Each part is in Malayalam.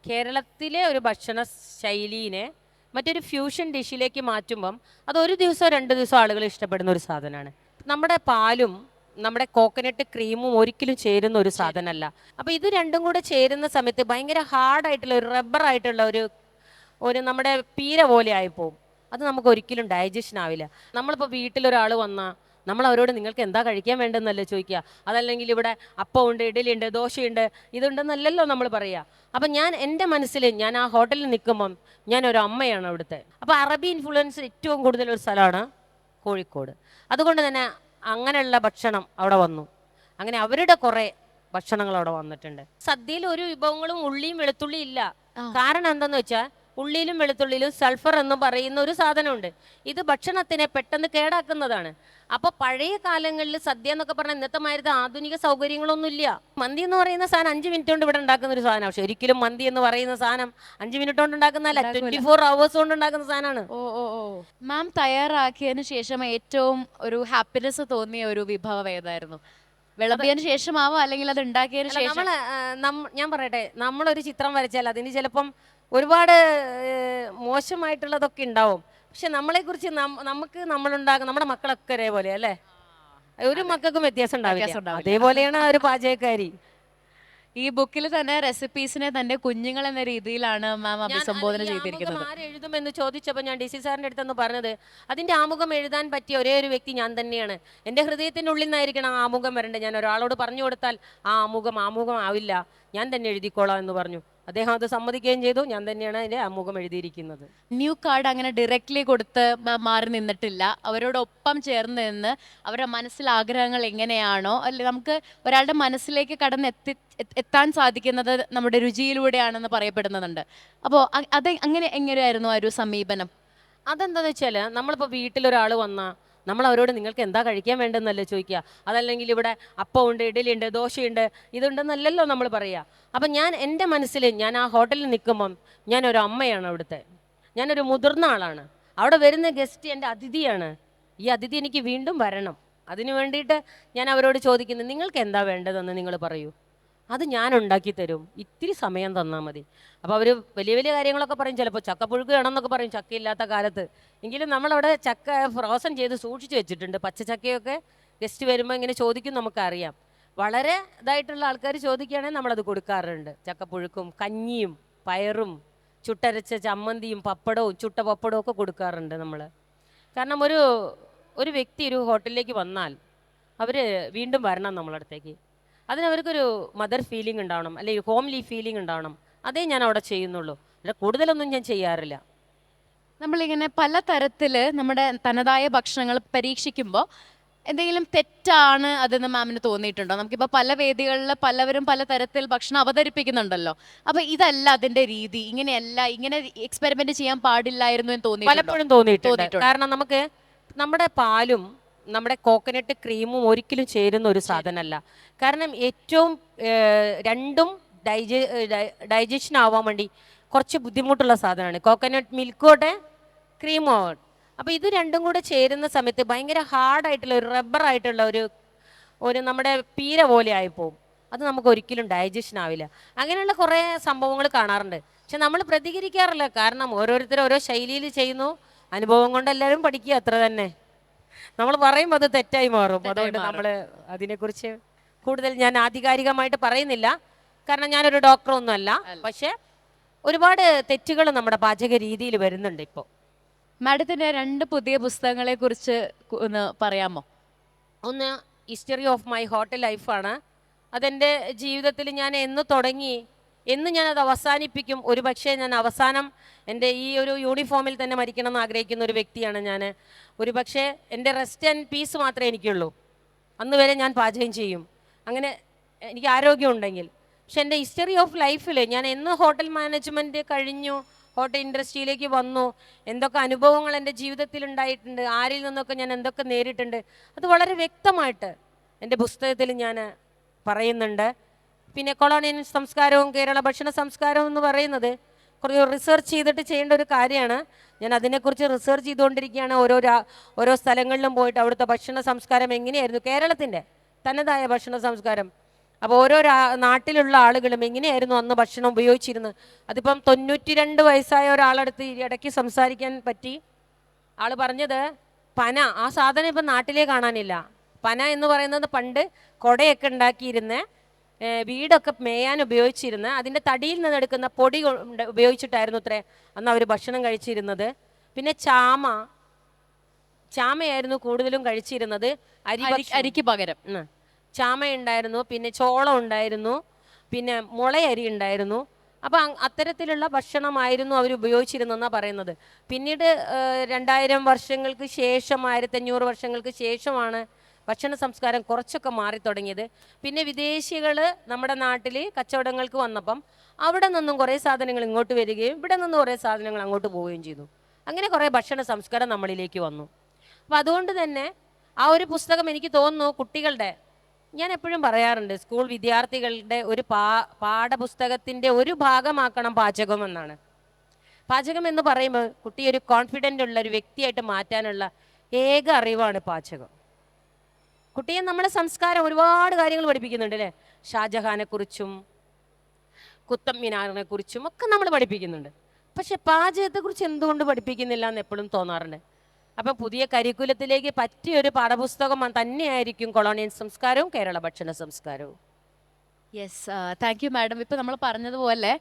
കേരളത്തിലെ ഒരു ഭക്ഷണ ശൈലീനെ മറ്റൊരു ഫ്യൂഷൻ ഡിഷിലേക്ക് മാറ്റുമ്പം അത് ഒരു ദിവസമോ 2 ദിവസമോ ആളുകൾ ഇഷ്ടപ്പെടുന്ന ഒരു സാധനമാണ്. നമ്മുടെ പാലും നമ്മുടെ കോക്കനട്ട് ക്രീമും ഒരിക്കലും ചേരുന്ന ഒരു സാധനമല്ല. അപ്പോൾ ഇത് രണ്ടും കൂടെ ചേരുന്ന സമയത്ത് ഭയങ്കര ഹാർഡായിട്ടുള്ള ഒരു റബ്ബർ ആയിട്ടുള്ള ഒരു ഒരു നമ്മുടെ പീര പോലെ ആയിപ്പോവും. അത് നമുക്ക് ഒരിക്കലും ഡൈജഷൻ ആവില്ല. നമ്മളിപ്പോൾ വീട്ടിലൊരാൾ വന്നാൽ നമ്മൾ അവരോട് നിങ്ങൾക്ക് എന്താ കഴിക്കാൻ വേണ്ടെന്നല്ലേ ചോദിക്കുക. അതല്ലെങ്കിൽ ഇവിടെ അപ്പമുണ്ട്, ഇഡലിയുണ്ട്, ദോശയുണ്ട്, ഇതുണ്ടെന്നല്ലല്ലോ നമ്മൾ പറയുക. അപ്പം ഞാൻ എൻ്റെ മനസ്സിൽ ഞാൻ ആ ഹോട്ടലിൽ നിൽക്കുമ്പം ഞാനൊരു അമ്മയാണ് അവിടുത്തെ. അപ്പോൾ അറബി ഇൻഫ്ലുവൻസ് ഏറ്റവും കൂടുതലൊരു സ്ഥലമാണ് കോഴിക്കോട്. അതുകൊണ്ട് തന്നെ അങ്ങനെയുള്ള ഭക്ഷണം അവിടെ വന്നു. അങ്ങനെ അവരുടെ കുറേ ഭക്ഷണങ്ങൾ അവിടെ വന്നിട്ടുണ്ട്. സദ്യയിൽ ഒരു വിഭവങ്ങളും ഉള്ളിയും വെളുത്തുള്ളിയും ഇല്ല. കാരണം എന്താണെന്ന് വെച്ചാൽ ഉള്ളിയിലും വെളുത്തുള്ളിയിലും സൾഫർ എന്ന് പറയുന്ന ഒരു സാധനമുണ്ട്. ഇത് ഭക്ഷണത്തിനെ പെട്ടെന്ന് കേടാക്കുന്നതാണ്. അപ്പോൾ പഴയ കാലങ്ങളിൽ സദ്യ എന്നൊക്കെ പറഞ്ഞാൽ ഇന്നത്തെ മാതിരി ആധുനിക സൗകര്യങ്ങളൊന്നും ഇല്ല. മന്തി എന്ന് പറയുന്ന സാധനം 5 മിനിറ്റ് കൊണ്ട് ഇവിടെ ഉണ്ടാക്കുന്ന ഒരു സാധനമാണ്. പക്ഷെ ഒരിക്കലും മന്തി എന്ന് പറയുന്ന സാധനം 5 മിനിറ്റ് കൊണ്ട് ഉണ്ടാക്കുന്നതല്ല, 24 hours കൊണ്ട് ഉണ്ടാക്കുന്ന സാധനമാണ്. ഓ ഓ ഓ മാം തയ്യാറാക്കിയതിന് ശേഷം ഏറ്റവും ഒരു ഹാപ്പിനെസ് തോന്നിയ ഒരു വിഭവം ഏതായിരുന്നു? വിളമ്പിയതിന് ശേഷമാവോ അല്ലെങ്കിൽ അത് ഉണ്ടാക്കിയതിന് ശേഷം? ഞാൻ പറയട്ടെ, നമ്മളൊരു ചിത്രം വരച്ചാൽ അതിന് ചിലപ്പം ഒരുപാട് മോശമായിട്ടുള്ളതൊക്കെ ഉണ്ടാവും. പക്ഷെ നമ്മളെക്കുറിച്ച് നമുക്ക് നമ്മളുണ്ടാകും, നമ്മുടെ മക്കളൊക്കെ ഒരേപോലെ അല്ലേ, ഒരു മക്കൾക്കും വ്യത്യാസം ഉണ്ടാവില്ല. അതേപോലെയാണ് ആ ഒരു പാചകക്കാരി. ഈ ബുക്കിൽ തന്നെ റെസിപ്പീസിനെ തന്നെ കുഞ്ഞുങ്ങൾ എന്ന രീതിയിലാണ് മാം അഭിസംബോധന ചെയ്തിരിക്കുന്നത്. ആരെഴുതുമെന്ന് ചോദിച്ചപ്പോൾ ഞാൻ DC സാറിൻ്റെ അടുത്തെന്ന് പറഞ്ഞത്, അതിൻ്റെ ആമുഖം എഴുതാൻ പറ്റിയ ഒരേ ഒരു വ്യക്തി ഞാൻ തന്നെയാണ്. എൻ്റെ ഹൃദയത്തിൻ്റെ ഉള്ളിൽ നിന്നായിരിക്കണം ആ ആമുഖം വരേണ്ടത്. ഞാൻ ഒരാളോട് പറഞ്ഞു കൊടുത്താൽ ആ ആമുഖം ആവില്ല, ഞാൻ തന്നെ എഴുതിക്കോളാം എന്ന് പറഞ്ഞു. അദ്ദേഹം അത് സമ്മതിക്കുകയും ചെയ്തു. ഞാൻ തന്നെയാണ് അതിൻ്റെ ആമുഖം എഴുതിയിരിക്കുന്നത്. ന്യൂ കാർഡ് അങ്ങനെ ഡയറക്റ്റ്ലി കൊടുത്ത് മാറി നിന്നിട്ടില്ല. അവരോടൊപ്പം ചേർന്ന് നിന്ന് അവരുടെ മനസ്സിൽ ആഗ്രഹങ്ങൾ എങ്ങനെയാണോ, അല്ലെ നമുക്ക് ഒരാളുടെ മനസ്സിലേക്ക് എത്താൻ സാധിക്കുന്നത് നമ്മുടെ രുചിയിലൂടെയാണെന്ന് പറയപ്പെടുന്നുണ്ട്. അപ്പോൾ അത് എങ്ങനെയായിരുന്നു ആ ഒരു സമീപനം? അതെന്താണെന്ന് വെച്ചാൽ നമ്മളിപ്പോൾ വീട്ടിലൊരാൾ വന്നാൽ നമ്മൾ അവരോട് നിങ്ങൾക്ക് എന്താ കഴിക്കാൻ വേണ്ടെന്നല്ലേ ചോദിക്കുക. അതല്ലെങ്കിൽ ഇവിടെ അപ്പമുണ്ട്, ഇഡലിയുണ്ട്, ദോശയുണ്ട്, ഇതുണ്ടെന്നല്ലല്ലോ നമ്മൾ പറയുക. അപ്പം ഞാൻ എൻ്റെ മനസ്സിൽ ഞാൻ ആ ഹോട്ടലിൽ നിൽക്കുമ്പം ഞാനൊരു അമ്മയാണ് അവിടുത്തെ. ഞാനൊരു മുതിർന്ന ആളാണ്. അവിടെ വരുന്ന ഗസ്റ്റ് എൻ്റെ അതിഥിയാണ്. ഈ അതിഥി എനിക്ക് വീണ്ടും വരണം. അതിനു വേണ്ടിയിട്ട് ഞാൻ അവരോട് ചോദിക്കുന്നത്, നിങ്ങൾക്ക് എന്താ വേണ്ടതെന്ന് നിങ്ങൾ പറയൂ, അത് ഞാൻ ഉണ്ടാക്കി തരും, ഇത്തിരി സമയം തന്നാൽ മതി. അപ്പോൾ അവർ വലിയ വലിയ കാര്യങ്ങളൊക്കെ പറയും. ചിലപ്പോൾ ചക്കപ്പുഴുക്ക് വേണമെന്നൊക്കെ പറയും ചക്കയില്ലാത്ത കാലത്ത്. എങ്കിലും നമ്മളവിടെ ചക്ക ഫ്രോസൺ ചെയ്ത് സൂക്ഷിച്ച് വെച്ചിട്ടുണ്ട്. പച്ചച്ചക്കയൊക്കെ ഗസ്റ്റ് വരുമ്പോൾ ഇങ്ങനെ ചോദിക്കും, നമുക്കറിയാം. വളരെ ഇതായിട്ടുള്ള ആൾക്കാർ ചോദിക്കുകയാണെങ്കിൽ നമ്മളത് കൊടുക്കാറുണ്ട്. ചക്കപ്പുഴുക്കും കഞ്ഞിയും പയറും ചുട്ടരച്ച ചമ്മന്തിയും പപ്പടവും ചുട്ട പപ്പടവും ഒക്കെ കൊടുക്കാറുണ്ട് നമ്മൾ. കാരണം ഒരു വ്യക്തി ഒരു ഹോട്ടലിലേക്ക് വന്നാൽ അവർ വീണ്ടും വരണം നമ്മളടുത്തേക്ക്. അതിനവർക്കൊരു മദർ ഫീലിംഗ് ഉണ്ടാവണം, അല്ലെങ്കിൽ ഹോംലി ഫീലിംഗ് ഉണ്ടാവണം. അതേ ഞാൻ അവിടെ ചെയ്യുന്നുള്ളൂ. അല്ല, കൂടുതലൊന്നും ഞാൻ ചെയ്യാറില്ല. നമ്മളിങ്ങനെ പല തരത്തിൽ നമ്മുടെ തനതായ ഭക്ഷണങ്ങൾ പരീക്ഷിക്കുമ്പോൾ എന്തെങ്കിലും തെറ്റാണ് അതെന്ന് മാമിന് തോന്നിയിട്ടുണ്ടോ? നമുക്കിപ്പോൾ പല വേദികളിൽ പലവരും പല തരത്തിൽ ഭക്ഷണം അവതരിപ്പിക്കുന്നുണ്ടല്ലോ. അപ്പൊ ഇതല്ല അതിന്റെ രീതി, ഇങ്ങനെയല്ല, ഇങ്ങനെ എക്സ്പെരിമെന്റ് ചെയ്യാൻ പാടില്ലായിരുന്നു എന്ന് പലപ്പോഴും തോന്നിയിട്ടുണ്ട്. കാരണം നമുക്ക് നമ്മുടെ പാലും നമ്മുടെ കോക്കനട്ട് ക്രീമും ഒരിക്കലും ചേരുന്ന ഒരു സാധനമല്ല. കാരണം ഏറ്റവും രണ്ടും ഡൈജഷൻ ആവാൻ വേണ്ടി കുറച്ച് ബുദ്ധിമുട്ടുള്ള സാധനമാണ് കോക്കനട്ട് മിൽക്കോട്ടെ ക്രീമോ ആവട്ടെ. അപ്പോൾ ഇത് രണ്ടും കൂടെ ചേരുന്ന സമയത്ത് ഭയങ്കര ഹാർഡായിട്ടുള്ള ഒരു റബ്ബർ ആയിട്ടുള്ള ഒരു നമ്മുടെ പീര പോലെ ആയിപ്പോവും. അത് നമുക്ക് ഒരിക്കലും ഡൈജഷൻ ആവില്ല. അങ്ങനെയുള്ള കുറേ സംഭവങ്ങൾ കാണാറുണ്ട്. പക്ഷെ നമ്മൾ പ്രതികരിക്കാറില്ല. കാരണം ഓരോരുത്തരും ഓരോ ശൈലിയിൽ ചെയ്യുന്നു. അനുഭവം കൊണ്ട് എല്ലാവരും പഠിക്കുക, അത്ര തന്നെ. നമ്മൾ പറയുമ്പോൾ അത് തെറ്റായി മാറും. അതുകൊണ്ട് നമ്മൾ അതിനെക്കുറിച്ച് കൂടുതൽ ഞാൻ ആധികാരികമായിട്ട് പറയുന്നില്ല. കാരണം ഞാനൊരു ഡോക്ടറൊന്നും അല്ല. പക്ഷെ ഒരുപാട് തെറ്റുകൾ നമ്മുടെ പാചക രീതിയിൽ വരുന്നുണ്ട് ഇപ്പോൾ. മാഡത്തിന്റെ 2 പുതിയ പുസ്തകങ്ങളെ കുറിച്ച് ഒന്ന് പറയാമോ? ഒന്ന് ഹിസ്റ്ററി ഓഫ് മൈ ഹോട്ടൽ ലൈഫാണ്. അതെൻ്റെ ജീവിതത്തിൽ ഞാൻ എന്ന് തുടങ്ങി എന്ന് ഞാനത് അവസാനിപ്പിക്കും. ഒരു പക്ഷേ ഞാൻ അവസാനം എൻ്റെ ഈ ഒരു യൂണിഫോമിൽ തന്നെ മരിക്കണം എന്ന് ആഗ്രഹിക്കുന്ന ഒരു വ്യക്തിയാണ് ഞാൻ. ഒരു പക്ഷേ എൻ്റെ റെസ്റ്റ് ആൻഡ് പീസ് മാത്രമേ എനിക്കുള്ളൂ. അന്ന് വരെ ഞാൻ പാചകം ചെയ്യും, അങ്ങനെ എനിക്ക് ആരോഗ്യമുണ്ടെങ്കിൽ. പക്ഷെ എൻ്റെ ഹിസ്റ്ററി ഓഫ് ലൈഫിൽ ഞാൻ എന്ന് ഹോട്ടൽ മാനേജ്മെൻറ്റ് കഴിഞ്ഞു, ഹോട്ടൽ ഇൻഡസ്ട്രിയിലേക്ക് വന്നു, എന്തൊക്കെ അനുഭവങ്ങൾ എൻ്റെ ജീവിതത്തിൽ ഉണ്ടായിട്ടുണ്ട്, ആരിൽ നിന്നൊക്കെ ഞാൻ എന്തൊക്കെ നേരിട്ടുണ്ട്, അത് വളരെ വ്യക്തമായിട്ട് എൻ്റെ പുസ്തകത്തിൽ ഞാൻ പറയുന്നുണ്ട്. പിന്നെ കൊളോണിയൽ സംസ്കാരവും കേരള ഭക്ഷണ സംസ്കാരവും എന്ന് പറയുന്നത് കുറേ റിസർച്ച് ചെയ്തിട്ട് ചെയ്യേണ്ട ഒരു കാര്യമാണ്. ഞാൻ അതിനെക്കുറിച്ച് റിസർച്ച് ചെയ്തുകൊണ്ടിരിക്കുകയാണ്. ഓരോ സ്ഥലങ്ങളിലും പോയിട്ട് അവിടുത്തെ ഭക്ഷണ സംസ്കാരം എങ്ങനെയായിരുന്നു, കേരളത്തിൻ്റെ തനതായ ഭക്ഷണ സംസ്കാരം അപ്പോൾ ഓരോ നാട്ടിലുള്ള ആളുകളും എങ്ങനെയായിരുന്നു അന്ന് ഭക്ഷണം ഉപയോഗിച്ചിരുന്നത്. അതിപ്പം 92 വയസ്സായ ഒരാളടുത്ത് ഈ ഇടയ്ക്ക് സംസാരിക്കാൻ പറ്റി. ആള് പറഞ്ഞത് പന, ആ സാധനം ഇപ്പം നാട്ടിലേ കാണാനില്ല. പന എന്ന് പറയുന്നത് പണ്ട് കുടയൊക്കെ ഉണ്ടാക്കിയിരുന്ന, വീടൊക്കെ മേയാൻ ഉപയോഗിച്ചിരുന്ന അതിൻ്റെ തടിയിൽ നിന്ന് എടുക്കുന്ന പൊടി ഉപയോഗിച്ചിട്ടായിരുന്നു അത്രേ അന്ന് അവർ ഭക്ഷണം കഴിച്ചിരുന്നത്. പിന്നെ ചാമയായിരുന്നു കൂടുതലും കഴിച്ചിരുന്നത്. അരിക്ക് പകരം ചാമ ഉണ്ടായിരുന്നു, പിന്നെ ചോളം ഉണ്ടായിരുന്നു, പിന്നെ മുളയരി ഉണ്ടായിരുന്നു. അപ്പം അത്തരത്തിലുള്ള ഭക്ഷണമായിരുന്നു അവർ ഉപയോഗിച്ചിരുന്നെന്നാണ് പറയുന്നത്. പിന്നീട് 2000 വർഷങ്ങൾക്ക് ശേഷം, 1500 വർഷങ്ങൾക്ക് ശേഷമാണ് ഭക്ഷണ സംസ്കാരം കുറച്ചൊക്കെ മാറി തുടങ്ങിയത്. പിന്നെ വിദേശികൾ നമ്മുടെ നാട്ടിൽ കച്ചവടങ്ങൾക്ക് വന്നപ്പം അവിടെ നിന്നും കുറേ സാധനങ്ങൾ ഇങ്ങോട്ട് വരികയും ഇവിടെ നിന്നും കുറേ സാധനങ്ങൾ അങ്ങോട്ട് പോവുകയും ചെയ്തു. അങ്ങനെ കുറേ ഭക്ഷണ സംസ്കാരം നമ്മളിലേക്ക് വന്നു. അപ്പം അതുകൊണ്ട് തന്നെ ആ ഒരു പുസ്തകം എനിക്ക് തോന്നുന്നു കുട്ടികളുടെ, ഞാൻ എപ്പോഴും പറയാറുണ്ട്, സ്കൂൾ വിദ്യാർത്ഥികളുടെ ഒരു പാഠപുസ്തകത്തിൻ്റെ ഒരു ഭാഗമാക്കണം പാചകം എന്നാണ്. പാചകം എന്ന് പറയുമ്പോൾ കുട്ടി ഒരു കോൺഫിഡൻ്റ് ഉള്ള ഒരു വ്യക്തിയായിട്ട് മാറ്റാനുള്ള ഏക അറിവാണ് പാചകം. കുട്ടിയെ നമ്മളെ സംസ്കാരം ഒരുപാട് കാര്യങ്ങൾ പഠിപ്പിക്കുന്നുണ്ട് അല്ലേ. ഷാജഹാനെ കുറിച്ചും കുത്തബ് മിനാറിനെ കുറിച്ചും ഒക്കെ നമ്മൾ പഠിപ്പിക്കുന്നുണ്ട്. പക്ഷെ പാചകത്തെക്കുറിച്ച് എന്തുകൊണ്ട് പഠിപ്പിക്കുന്നില്ല എന്ന് എപ്പോഴും തോന്നാറുണ്ട്. അപ്പം പുതിയ കരിക്കുലത്തിലേക്ക് പറ്റിയൊരു പാഠപുസ്തകം തന്നെയായിരിക്കും കൊളോണിയൻ സംസ്കാരവും കേരള ഭക്ഷണ സംസ്കാരവും. Yes, thank you madam. ഇപ്പം നമ്മൾ പറഞ്ഞതുപോലെ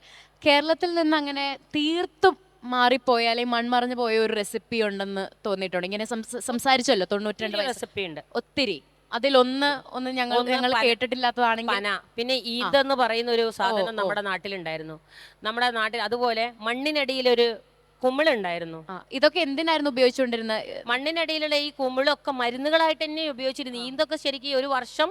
കേരളത്തിൽ നിന്ന് അങ്ങനെ തീർത്തും മാറിപ്പോയ അല്ലെങ്കിൽ മൺമറഞ്ഞു പോയ ഒരു റെസിപ്പി ഉണ്ടെന്ന് തോന്നിയിട്ടുണ്ട്. ഇങ്ങനെ സംസാരിച്ചല്ലോ 92 റെസിപ്പി ഉണ്ട് ഒത്തിരി. അതിലൊന്ന് ഞങ്ങൾ കേട്ടിട്ടില്ലാത്തതാണെങ്കിൽ പന, പിന്നെ ഈദെന്ന് പറയുന്ന ഒരു സാധനം നമ്മുടെ നാട്ടിലുണ്ടായിരുന്നു. നമ്മുടെ നാട്ടിൽ അതുപോലെ മണ്ണിനടിയിലൊരു കുമിളുണ്ടായിരുന്നു. ഇതൊക്കെ എന്തിനായിരുന്നു ഉപയോഗിച്ചുകൊണ്ടിരുന്നത്? മണ്ണിനടിയിലുള്ള ഈ കുമിളൊക്കെ മരുന്നുകളായിട്ട് തന്നെ ഉപയോഗിച്ചിരുന്നു. ഈന്തൊക്കെ ശരിക്കും ഒരു വർഷം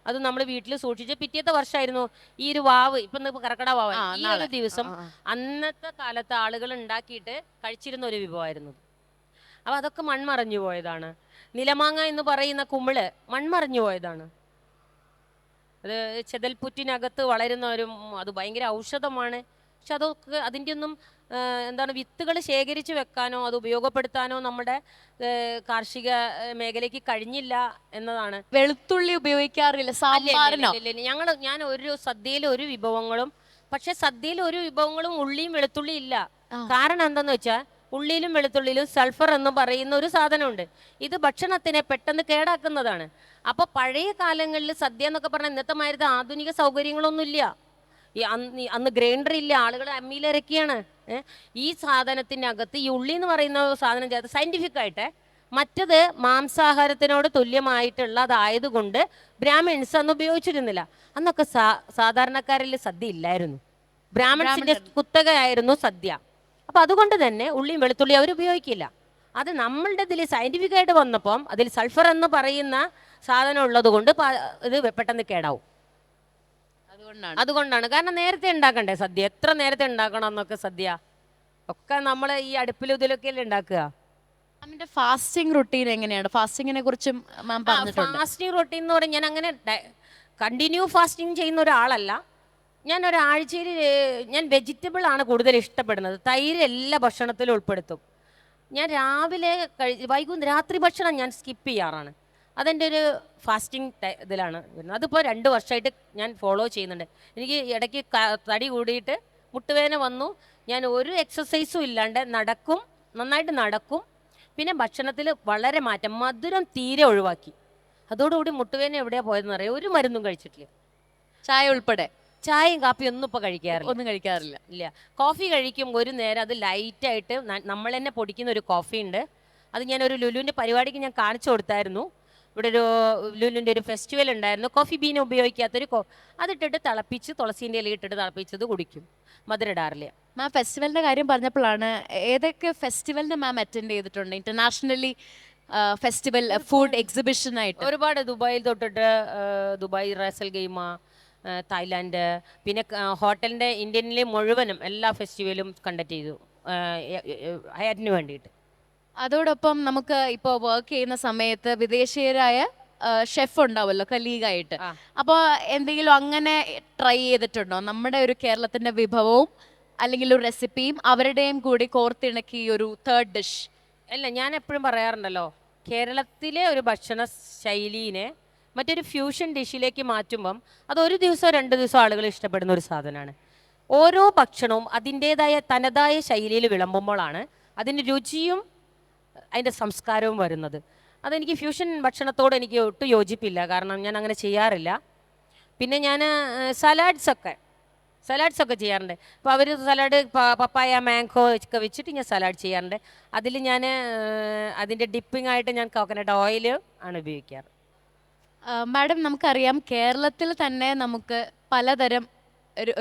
അത് നമ്മൾ വീട്ടിൽ സൂക്ഷിച്ച് പിറ്റേത്തെ വർഷമായിരുന്നു ഈ ഒരു വാവ്, ഇപ്പം കർക്കിടക വാവ്, ഈ ഒരു ദിവസം അന്നത്തെ കാലത്ത് ആളുകൾ ഉണ്ടാക്കിയിട്ട് കഴിച്ചിരുന്ന ഒരു വിഭവമായിരുന്നു. അപ്പം അതൊക്കെ മൺമറഞ്ഞു പോയതാണ്. നിലമാങ്ങ എന്ന് പറയുന്ന കുമിള് മൺമറഞ്ഞു പോയതാണ്. അത് ചെതൽപ്പുറ്റിനകത്ത് വളരുന്ന അത് ഭയങ്കര ഔഷധമാണ്. പക്ഷെ അതൊക്കെ അതിൻ്റെ ഒന്നും എന്താണ് വിത്തുകൾ ശേഖരിച്ച് വെക്കാനോ അത് ഉപയോഗപ്പെടുത്താനോ നമ്മുടെ കാർഷിക മേഖലയ്ക്ക് കഴിഞ്ഞില്ല എന്നതാണ്. വെളുത്തുള്ളി ഉപയോഗിക്കാറില്ല സാമ്പാറിനോ? ഞാൻ ഒരു സദ്യയിൽ ഒരു വിഭവങ്ങളും, പക്ഷെ സദ്യയിൽ ഒരു വിഭവങ്ങളും ഉള്ളിയും വെളുത്തുള്ളി ഇല്ല. കാരണം എന്താന്ന് വെച്ചാൽ ഉള്ളിയിലും വെളുത്തുള്ളിയിലും സൾഫർ എന്ന് പറയുന്ന ഒരു സാധനമുണ്ട്. ഇത് ഭക്ഷണത്തിനെ പെട്ടെന്ന് കേടാക്കുന്നതാണ്. അപ്പോൾ പഴയ കാലങ്ങളിൽ സദ്യ എന്നൊക്കെ പറഞ്ഞാൽ ഇന്നത്തെ മാതിരി ആധുനിക സൗകര്യങ്ങളൊന്നുമില്ല. അന്ന് ഗ്രൈൻഡർ ഇല്ല, ആളുകൾ അമ്മിയിലിറക്കിയാണ്. ഈ സാധനത്തിൻ്റെ അകത്ത് ഈ ഉള്ളി എന്ന് പറയുന്ന സാധനം ചേർത്ത് സയൻറ്റിഫിക് ആയിട്ട്, മറ്റത് മാംസാഹാരത്തിനോട് തുല്യമായിട്ടുള്ളതായതുകൊണ്ട് ബ്രാഹ്മിൺസ് അന്ന് ഉപയോഗിച്ചിരുന്നില്ല. അന്നൊക്കെ സാധാരണക്കാരിൽ സദ്യ ഇല്ലായിരുന്നു. ബ്രാഹ്മിൺസിന്റെ കുത്തകയായിരുന്നു സദ്യ. അപ്പം അതുകൊണ്ട് തന്നെ ഉള്ളിയും വെളുത്തുള്ളി അവർ ഉപയോഗിക്കില്ല. അത് നമ്മളുടെ ഇതിൽ സയൻറ്റിഫിക് ആയിട്ട് വന്നപ്പം അതിൽ സൾഫർ എന്ന് പറയുന്ന സാധനം ഉള്ളത് കൊണ്ട് ഇത് പെട്ടെന്ന് കേടാവും. അതുകൊണ്ടാണ്. കാരണം നേരത്തെ ഉണ്ടാക്കണ്ടേ സദ്യ, എത്ര നേരത്തെ ഉണ്ടാക്കണം എന്നൊക്കെ. സദ്യ ഒക്കെ നമ്മൾ ഈ അടുപ്പിലും ഇതിലൊക്കെ അല്ലേ ഉണ്ടാക്കുക. ഫാസ്റ്റിംഗ് റുട്ടീൻ എങ്ങനെയാണ്? ഫാസ്റ്റിങ്ങിനെ കുറിച്ചും മാം പറഞ്ഞിട്ടുണ്ട്. ഫാസ്റ്റിംഗ് റുട്ടീൻ എന്ന് പറഞ്ഞാൽ ഞാൻ അങ്ങനെ കണ്ടിന്യൂ ഫാസ്റ്റിംഗ് ചെയ്യുന്ന ഒരാളല്ല. ഞാൻ ഒരാഴ്ചയിൽ ഞാൻ വെജിറ്റബിൾ ആണ് കൂടുതൽ ഇഷ്ടപ്പെടുന്നത്. തൈര് എല്ലാ ഭക്ഷണത്തിലും ഉൾപ്പെടുത്തും. ഞാൻ രാവിലെ രാത്രി ഭക്ഷണം ഞാൻ സ്കിപ്പ് ചെയ്യാറാണ്. അതെൻ്റെ ഒരു ഫാസ്റ്റിംഗ് ഇതിലാണ് വരുന്നത്. അതിപ്പോൾ 2 വർഷമായിട്ട് ഞാൻ ഫോളോ ചെയ്യുന്നുണ്ട്. എനിക്ക് ഇടയ്ക്ക് തടി കൂടിയിട്ട് മുട്ടുവേദന വന്നു. ഞാൻ ഒരു എക്സസൈസും ഇല്ലാണ്ട് നന്നായിട്ട് നടക്കും. പിന്നെ ഭക്ഷണത്തിൽ വളരെ മാറ്റം, മധുരം തീരെ ഒഴിവാക്കി. അതോടുകൂടി മുട്ടുവേദന എവിടെയാണ് പോയതെന്ന് അറിയാം. ഒരു മരുന്നും കഴിച്ചിട്ടില്ല. ചായ ഉൾപ്പെടെ? ചായയും കാപ്പിയും ഒന്നും ഇപ്പോൾ ഒന്നും കഴിക്കാറില്ല. ഇല്ല. കോഫി കഴിക്കും ഒരു നേരം, അത് ലൈറ്റായിട്ട് നമ്മൾ തന്നെ പൊടിക്കുന്ന ഒരു കോഫി ഉണ്ട്. അത് ഞാനൊരു ലുലുവിൻ്റെ പരിപാടിക്ക് ഞാൻ കാണിച്ചു കൊടുത്തായിരുന്നു. ഇവിടെ ഒരു ലുലുവിൻ്റെ ഒരു ഫെസ്റ്റിവൽ ഉണ്ടായിരുന്നു. കോഫി ബീൻ ഉപയോഗിക്കാത്തൊരു അതിട്ടിട്ട് തിളപ്പിച്ച് തുളസീൻ്റെ ഇല ഇട്ടിട്ട് തിളപ്പിച്ചത് കുടിക്കും. മധുരം ഇടാറില്ല. മാം ഫെസ്റ്റിവലിൻ്റെ കാര്യം പറഞ്ഞപ്പോഴാണ്, ഏതൊക്കെ ഫെസ്റ്റിവലിന് മാം അറ്റൻഡ് ചെയ്തിട്ടുണ്ട്? ഇന്റർനാഷണലി ഫെസ്റ്റിവൽ ഫുഡ് എക്സിബിഷനായിട്ട് ഒരുപാട്. ദുബായിൽ തൊട്ടിട്ട് ദുബായ് റാസൽ ഗെയിമ, തായ്ലാൻഡ്, പിന്നെ ഹോട്ടലിൻ്റെ ഇന്ത്യനിലെ മുഴുവനും എല്ലാ ഫെസ്റ്റിവലും കണ്ടക്ട് ചെയ്തു ഹയാറ്റിന് വേണ്ടിയിട്ട്. അതോടൊപ്പം നമുക്ക് ഇപ്പോൾ വർക്ക് ചെയ്യുന്ന സമയത്ത് വിദേശീയരായ ഷെഫ് ഉണ്ടാവുമല്ലോ കലീഗായിട്ട്. അപ്പോൾ എന്തെങ്കിലും അങ്ങനെ ട്രൈ ചെയ്തിട്ടുണ്ടോ? നമ്മുടെ ഒരു കേരളത്തിൻ്റെ വിഭവവും അല്ലെങ്കിൽ ഒരു റെസിപ്പിയും അവരുടെയും കൂടി കോർത്തിണക്കി ഒരു തേർഡ് ഡിഷ്? അല്ല, ഞാൻ എപ്പോഴും പറയാറുണ്ടല്ലോ, കേരളത്തിലെ ഒരു ഭക്ഷണ ശൈലീനെ മറ്റൊരു ഫ്യൂഷൻ ഡിഷിലേക്ക് മാറ്റുമ്പം അത് ഒരു ദിവസം രണ്ട് ദിവസം ആളുകൾ ഇഷ്ടപ്പെടുന്ന ഒരു സാധനമാണ്. ഓരോ ഭക്ഷണവും അതിൻ്റേതായ തനതായ ശൈലിയിൽ വിളമ്പുമ്പോഴാണ് അതിന് രുചിയും അതിൻ്റെ സംസ്കാരവും വരുന്നത്. അതെനിക്ക് ഫ്യൂഷൻ ഭക്ഷണത്തോട് എനിക്ക് ഒട്ടും യോജിപ്പില്ല, കാരണം ഞാൻ അങ്ങനെ ചെയ്യാറില്ല. പിന്നെ ഞാൻ സലാഡ്സൊക്കെ ചെയ്യാറുണ്ട്. അപ്പോൾ അവർ സലാഡ് പപ്പായ മാംഗോ ഒക്കെ വെച്ചിട്ട് ഞാൻ സലാഡ് ചെയ്യാറുണ്ട്. അതിൽ ഞാൻ അതിൻ്റെ ഡിപ്പിംഗ് ആയിട്ട് ഞാൻ കോക്കനട്ട് ഓയിൽ ആണ് ഉപയോഗിക്കാറ്. മാഡം, നമുക്കറിയാം കേരളത്തിൽ തന്നെ നമുക്ക് പലതരം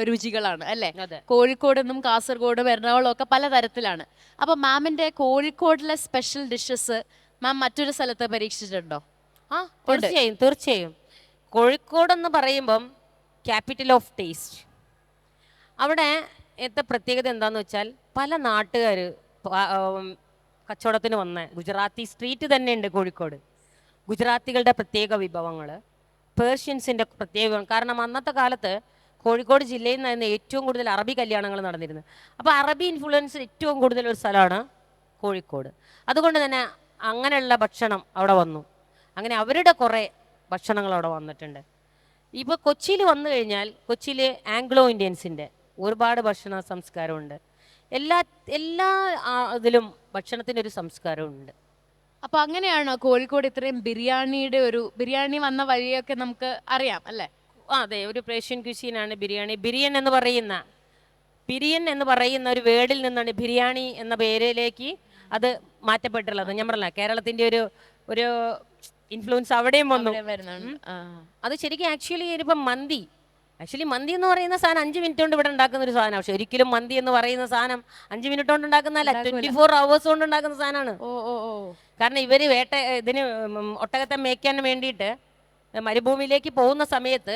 രുചികളാണ് അല്ലേ? അതെ. കോഴിക്കോടെന്നും കാസർഗോഡും എറണാകുളം ഒക്കെ പലതരത്തിലാണ്. അപ്പൊ മാമിന്റെ കോഴിക്കോടിലെ സ്പെഷ്യൽ ഡിഷസ് മാം മറ്റൊരു സ്ഥലത്ത് പരീക്ഷിച്ചിട്ടുണ്ടോ? തീർച്ചയായും. കോഴിക്കോട് എന്ന് പറയുമ്പം ക്യാപിറ്റൽ ഓഫ് ടേസ്റ്റ്. അവിടെ പ്രത്യേകത എന്താണെന്ന് വെച്ചാൽ പല നാട്ടുകാർ കച്ചവടത്തിന് വന്ന ഗുജറാത്തി സ്ട്രീറ്റ് തന്നെയുണ്ട് കോഴിക്കോട്. ഗുജറാത്തികളുടെ പ്രത്യേക വിഭവങ്ങൾ, പേർഷ്യൻസിൻ്റെ പ്രത്യേക, കാരണം അന്നത്തെ കാലത്ത് കോഴിക്കോട് ജില്ലയിൽ നിന്നായിരുന്നു ഏറ്റവും കൂടുതൽ അറബി കല്യാണങ്ങൾ നടന്നിരുന്നത്. അപ്പോൾ അറബി ഇൻഫ്ലുവൻസ് ഏറ്റവും കൂടുതൽ ഒരു സ്ഥലമാണ് കോഴിക്കോട്. അതുകൊണ്ട് തന്നെ അങ്ങനെയുള്ള ഭക്ഷണം അവിടെ വന്നു. അങ്ങനെ അവരുടെ കുറേ ഭക്ഷണങ്ങൾ അവിടെ വന്നിട്ടുണ്ട്. ഇപ്പോൾ കൊച്ചിയിൽ വന്നു കഴിഞ്ഞാൽ കൊച്ചിയിൽ ആംഗ്ലോ ഇന്ത്യൻസിൻ്റെ ഒരുപാട് ഭക്ഷണ സംസ്കാരമുണ്ട്. എല്ലാ ഇതിലും ഭക്ഷണത്തിൻ്റെ സംസ്കാരമുണ്ട്. അപ്പൊ അങ്ങനെയാണോ കോഴിക്കോട് ഇത്രയും ബിരിയാണി വന്ന വഴിയൊക്കെ നമുക്ക് അറിയാം അല്ലേ? അതെ, ഒരു പേർഷ്യൻ ക്യൂസീനാണ് ബിരിയാണി. ബിരിയൻ എന്ന് പറയുന്ന ഒരു വേർഡിൽ നിന്നാണ് ബിരിയാണി എന്ന പേരിലേക്ക് അത് മാറ്റപ്പെട്ടുള്ളത്. ഞാൻ പറഞ്ഞ കേരളത്തിൻ്റെ ഒരു ഇൻഫ്ലുവൻസ് അവിടെയും വന്നു. അത് ശരിക്കും ആക്ച്വലി മന്തി എന്ന് പറയുന്ന സാധനം 5 മിനിറ്റ് കൊണ്ട് ഇവിടെ ഉണ്ടാക്കുന്ന ഒരു സാധനം. പക്ഷെ ഒരിക്കലും മന്തി എന്ന് പറയുന്ന സാധനം 5 മിനിറ്റ് കൊണ്ട് ഉണ്ടാക്കുന്നതല്ല, 24 hours കൊണ്ട് ഉണ്ടാക്കുന്ന സാധനമാണ്. കാരണം ഇവർ ഇതിന് ഒട്ടകത്തെ മേയ്ക്കാൻ വേണ്ടിയിട്ട് മരുഭൂമിയിലേക്ക് പോകുന്ന സമയത്ത്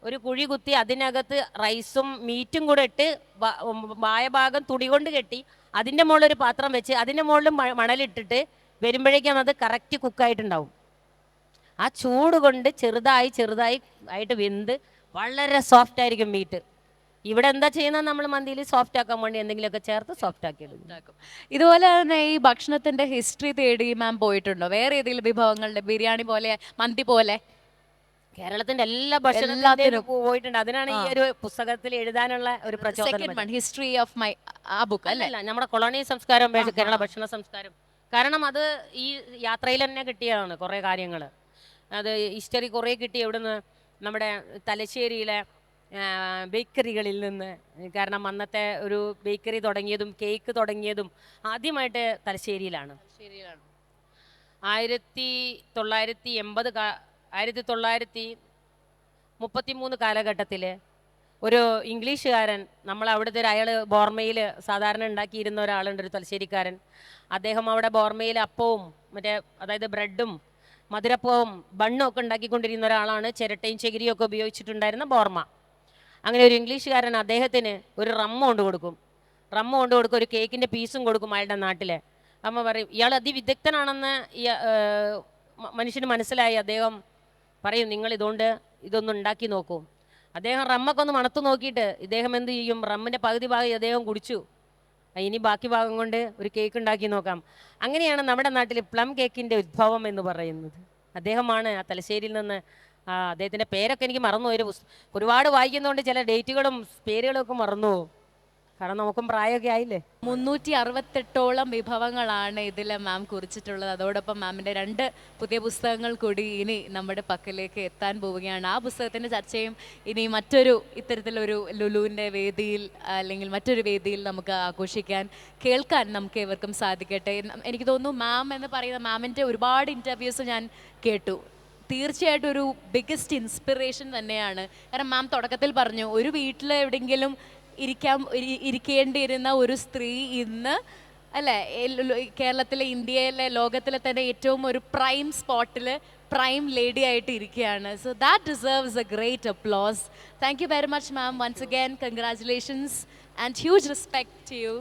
ഒരു കുഴി കുത്തി അതിനകത്ത് റൈസും മീറ്റും കൂടെ ഇട്ട് ഭാഗം തുണി കൊണ്ട് കെട്ടി അതിൻ്റെ മുകളിൽ ഒരു പാത്രം വെച്ച് അതിൻ്റെ മുകളിൽ മണലിട്ടിട്ട് വരുമ്പോഴേക്കും അത് കറക്റ്റ് കുക്കായിട്ടുണ്ടാവും. ആ ചൂട് കൊണ്ട് ചെറുതായി ആയിട്ട് വെന്ത് വളരെ സോഫ്റ്റ് ആയിരിക്കും മീറ്റ്. ഇവിടെ എന്താ ചെയ്യുന്നത്, നമ്മൾ മന്തിയിൽ സോഫ്റ്റ് ആക്കാൻ വേണ്ടി എന്തെങ്കിലുമൊക്കെ ചേർത്ത് സോഫ്റ്റ് ആക്കി എടുക്കും. ഇതുപോലെ തന്നെ ഈ ഭക്ഷണത്തിന്റെ ഹിസ്റ്ററി തേടി മാം പോയിട്ടുണ്ടോ? വേറെ ഏതെങ്കിലും വിഭവങ്ങളുടെ ബിരിയാണി പോലെ, മന്തി പോലെ? കേരളത്തിന്റെ എല്ലാ ഭക്ഷണത്തിനും പോയിട്ടുണ്ട്. അതിനാണ് ഈ ഒരു പുസ്തകത്തിൽ എഴുതാനുള്ള ഒരു പ്രചോദനം. ഹിസ്റ്ററി ഓഫ് മൈ ആ ബുക്ക് അല്ല, നമ്മുടെ കൊളോണിയൽ സംസ്കാരം, കേരള ഭക്ഷണ സംസ്കാരം. കാരണം അത് ഈ യാത്രയിൽ തന്നെ കിട്ടിയതാണ് കുറേ കാര്യങ്ങൾ. അത് ഹിസ്റ്ററി കുറേ കിട്ടി. എവിടുന്ന്? നമ്മുടെ തലശ്ശേരിയിലെ ബേക്കറികളിൽ നിന്ന്. കാരണം അന്നത്തെ ഒരു ബേക്കറി തുടങ്ങിയതും കേക്ക് തുടങ്ങിയതും ആദ്യമായിട്ട് തലശ്ശേരിയിലാണ്. 1933 കാലഘട്ടത്തിൽ ഒരു ഇംഗ്ലീഷുകാരൻ, നമ്മളവിടുത്തെ അയാൾ ബോർമയിൽ സാധാരണ ഉണ്ടാക്കിയിരുന്ന ഒരാളുണ്ട്, ഒരു തലശ്ശേരിക്കാരൻ. അദ്ദേഹം അവിടെ ബോർമയിൽ അപ്പവും അതായത് ബ്രെഡും മധുരപ്പവും ബണ്ണും ഒക്കെ ഉണ്ടാക്കിക്കൊണ്ടിരുന്ന ഒരാളാണ്. ചിരട്ടയും ചകിരിയും ഒക്കെ ഉപയോഗിച്ചിട്ടുണ്ടായിരുന്ന ബോർമ. അങ്ങനെ ഒരു ഇംഗ്ലീഷുകാരൻ അദ്ദേഹത്തിന് ഒരു റമ്മ കൊണ്ട് കൊടുക്കും, ഒരു കേക്കിൻ്റെ പീസും കൊടുക്കും അയാളുടെ നാട്ടിലെ. അമ്മ പറയും ഇയാൾ അതിവിദഗ്ധനാണെന്ന് മനുഷ്യന് മനസ്സിലായി. അദ്ദേഹം പറയും നിങ്ങൾ ഇതൊന്നും ഉണ്ടാക്കി നോക്കൂ. അദ്ദേഹം റമ്മൊക്കെ ഒന്ന് മണത്തു നോക്കിയിട്ട് ഇദ്ദേഹം എന്ത് ചെയ്യും, റമ്മിൻ്റെ പകുതി ഭാഗം അദ്ദേഹം കുടിച്ചു. ഇനി ബാക്കി ഭാഗം കൊണ്ട് ഒരു കേക്ക് ഉണ്ടാക്കി നോക്കാം. അങ്ങനെയാണ് നമ്മുടെ നാട്ടിൽ പ്ലം കേക്കിൻ്റെ ഉദ്ഭവം എന്ന് പറയുന്നത്. അദ്ദേഹമാണ് ആ തലശ്ശേരിയിൽ നിന്ന്. അദ്ദേഹത്തിൻ്റെ പേരൊക്കെ എനിക്ക് മറന്നു. ഒരുപാട് വായിക്കുന്നതുകൊണ്ട് ചില ഡേറ്റുകളും പേരുകളും ഒക്കെ മറന്നു, കാരണം നമുക്കും പ്രായമൊക്കെ ആയില്ലേ. 368ഓളം വിഭവങ്ങളാണ് ഇതിൽ മാം കുറിച്ചിട്ടുള്ളത്. അതോടൊപ്പം മാമിൻ്റെ 2 പുതിയ പുസ്തകങ്ങൾ കൂടി ഇനി നമ്മുടെ പക്കലേക്ക് എത്താൻ പോവുകയാണ്. ആ പുസ്തകത്തിൻ്റെ ചർച്ചയും ഇനി മറ്റൊരു ഇത്തരത്തിലൊരു ലുലുവിൻ്റെ വേദിയിൽ അല്ലെങ്കിൽ മറ്റൊരു വേദിയിൽ നമുക്ക് ആഘോഷിക്കാൻ, കേൾക്കാൻ നമുക്ക് ഏവർക്കും സാധിക്കട്ടെ. എനിക്ക് തോന്നുന്നു മാം എന്ന് പറയുന്ന മാമിൻ്റെ ഒരുപാട് ഇൻ്റർവ്യൂസ് ഞാൻ കേട്ടു. തീർച്ചയായിട്ടും ഒരു ബിഗ്ഗസ്റ്റ് ഇൻസ്പിറേഷൻ തന്നെയാണ്. കാരണം മാം തുടക്കത്തിൽ പറഞ്ഞു ഒരു വീട്ടിൽ എവിടെയെങ്കിലും ഇരിക്കേണ്ടിയിരുന്ന ഒരു സ്ത്രീ ഇന്ന് അല്ലേ കേരളത്തിലെ, ഇന്ത്യയിലെ, ലോകത്തിലെ തന്നെ ഏറ്റവും ഒരു പ്രൈം സ്പോട്ടിൽ പ്രൈം ലേഡി ആയിട്ട് ഇരിക്കുകയാണ്. So that deserves a great applause. Thank you very much ma'am. Once again congratulations and huge respect to U.